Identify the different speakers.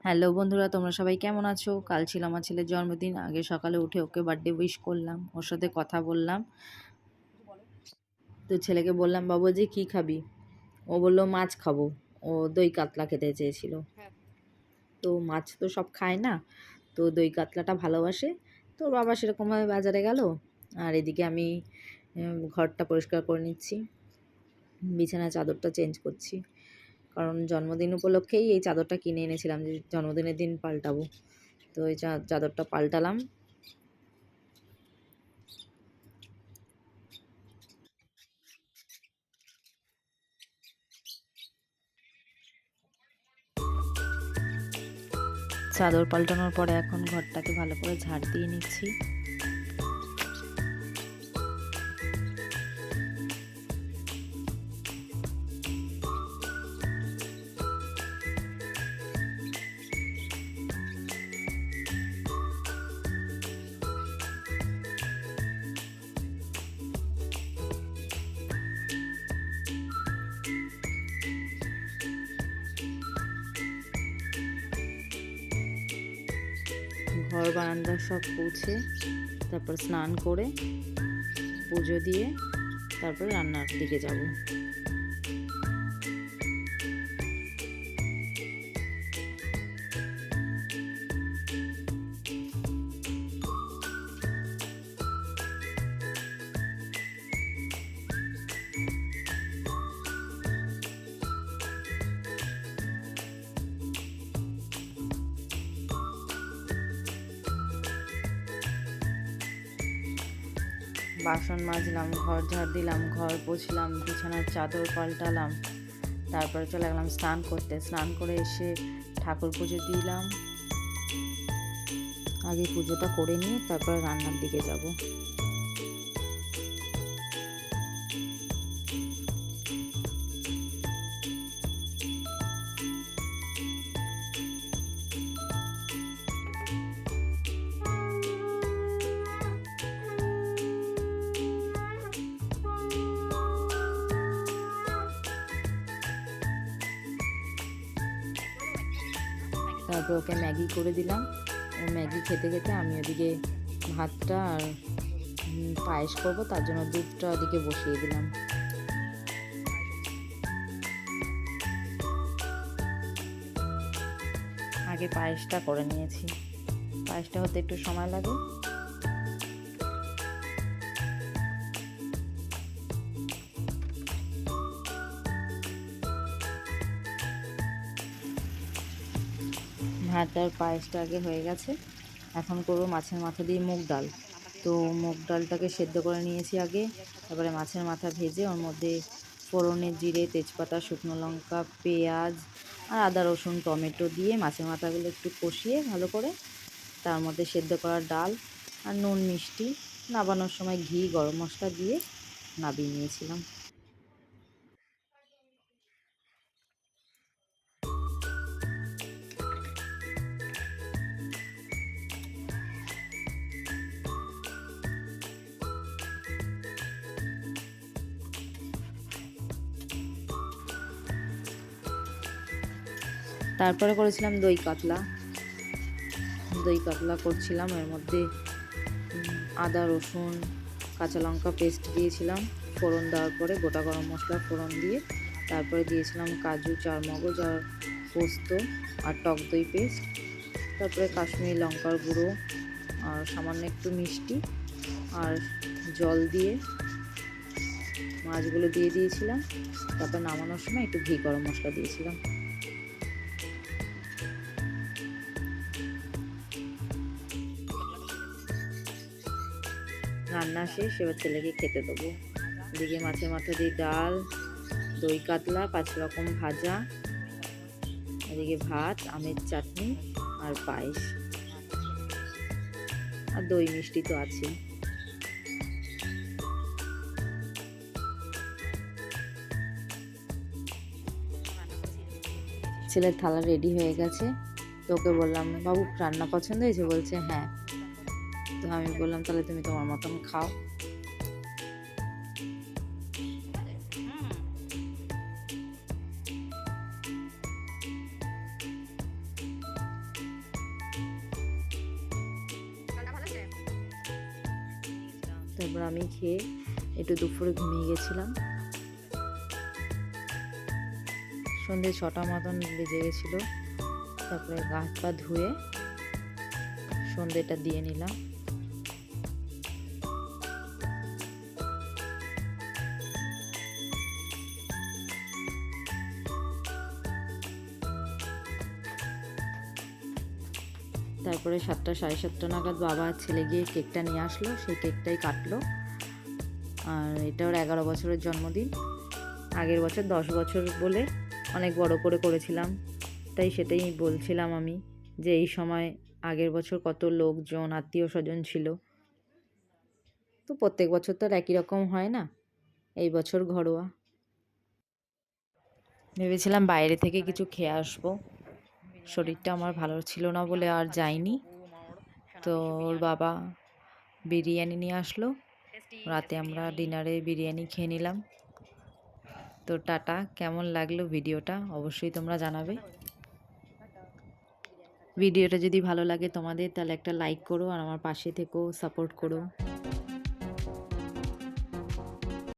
Speaker 1: Hello বন্ধুরা, তোমরা সবাই কেমন আছো? কাল ছিল আমার ছেলের জন্মদিন। আগে সকালে উঠে ওকে বার্থডে উইশ করলাম, ওর সাথে কথা বললাম। তো ছেলেকে বললাম, বাবু যে কী খাবি? ও বললো মাছ খাবো। ও দই কাতলা খেতে চেয়েছিল। তো মাছ তো সব খায় না, তো দই কাতলাটা ভালোবাসে। তো ওর বাবা সেরকমভাবে বাজারে গেল, আর এদিকে আমি ঘরটা পরিষ্কার করে নিচ্ছি, বিছানার চাদরটা চেঞ্জ করছি। কারণ জন্মদিন উপলক্ষেই এই চাদরটা কিনে এনেছিলাম, যে জন্মদিনের দিন পাল্টাবো। তো এই চাদরটা পাল্টালাম। চাদর পাল্টানোর পরে এখন ঘরটাকে ভালো করে ঝাড় দিয়ে নিচ্ছি। ঘর বারান্দা সব মুছে, তারপর স্নান করে পুজো দিয়ে তারপর রান্নার দিকে যাব। বাসন মাজলাম, ঘর ঝাড় দিলাম, ঘর পুছলাম, বিছানার চাদর পাল্টালাম, তারপরে চলে গেলাম স্নান করতে। স্নান করে এসে ঠাকুর পুজো দিলাম। আগে পুজোটা করে নিয়ে তারপরে রান্নার দিকে যাব। তারপর ওকে ম্যাগি করে দিলাম। ও ম্যাগি খেতে খেতে আমি ওদিকে ভাতটা আর পায়েস করবো, তার জন্য দুধটা ওদিকে বসিয়ে দিলাম। আগে পায়েসটা করে নিয়েছি, পায়েসটা হতে একটু সময় লাগে। ভাত আর পায়েসটা আগে হয়ে গেছে। এখন করবো মাছের মাথা দিয়ে মুগ ডাল। তো মুগ ডালটাকে সেদ্ধ করে নিয়েছি আগে, তারপরে মাছের মাথা ভেজে ওর মধ্যে ফোড়নে জিরে, তেজপাতা, শুকনো লঙ্কা, পেঁয়াজ আর আদা রসুন টমেটো দিয়ে মাছের মাথাগুলো একটু কষিয়ে ভালো করে তার মধ্যে সেদ্ধ করা ডাল আর নুন মিষ্টি, নাবানোর সময় ঘি গরম মশলা দিয়ে নাবিয়ে নিয়েছিলাম। তারপরে করেছিলাম দই কাতলা। দই কাতলা করছিলাম, এর মধ্যে আদা রসুন কাঁচা লঙ্কা পেস্ট দিয়েছিলাম। ফোড়ন দেওয়ার পরে গোটা গরম মশলা ফোড়ন দিয়ে তারপরে দিয়েছিলাম কাজু, চারমগজ আর পোস্ত আর টক দই পেস্ট, তারপরে কাশ্মীরি লঙ্কার গুঁড়ো আর সামান্য একটু মিষ্টি আর জল দিয়ে মাছগুলো দিয়ে দিয়েছিলাম। তারপর নামানোর সময় একটু ঘি গরম মশলা দিয়েছিলাম। রান্না শেষ, এবার ছেলেকে খেতে দেবো। এদিকে মাছের মাথা দিয়ে ডাল, দই কাতলা, 5 রকম ভাজা, এদিকে ভাত, আমের চাটনি আর পায়েস আর দই মিষ্টি তো আছে। ছেলের থালা রেডি হয়ে গেছে। তো ওকে বললাম, বাবু রান্না পছন্দ হয়েছে? বলছে হ্যাঁ। তো আমি বললাম, তাহলে তুমি তোমার মতন খাও। তারপর আমি খেয়ে একটু দুপুরে ঘুমিয়ে গেছিলাম। সন্ধ্যে 6টা মতন বেজে গেছিলো। তারপরে গা হাত পা ধুয়ে সন্ধ্যেটা দিয়ে নিলাম। তারপরে 7টা সাড়ে 7টা নাগাদ বাবা আর ছেলে গিয়ে কেকটা নিয়ে আসলো, সেই কেকটাই কাটলো। আর এটা ওর 11 বছরের জন্মদিন। আগের বছর 10 বছর বলে অনেক বড় করে করেছিলাম, তাই সেটাই বলছিলাম আমি যে এই সময় আগের বছর কত লোকজন আত্মীয় স্বজন ছিল। তো প্রত্যেক বছর তো আর একই রকম হয় না, এই বছর ঘরোয়া। ভেবেছিলাম বাইরে থেকে কিছু খেয়ে আসবো, শরীরটা আমার ভালো ছিল না বলে আর যাইনি। তো ওর বাবা বিরিয়ানি নিয়ে আসলো, রাতে আমরা ডিনারে বিরিয়ানি খেয়ে নিলাম। তো টাটা, কেমন লাগলো ভিডিওটা অবশ্যই তোমরা জানাবে। ভিডিওটা যদি ভালো লাগে তোমাদের তাহলে একটা লাইক করো আর আমার পাশে থেকো, সাপোর্ট করো।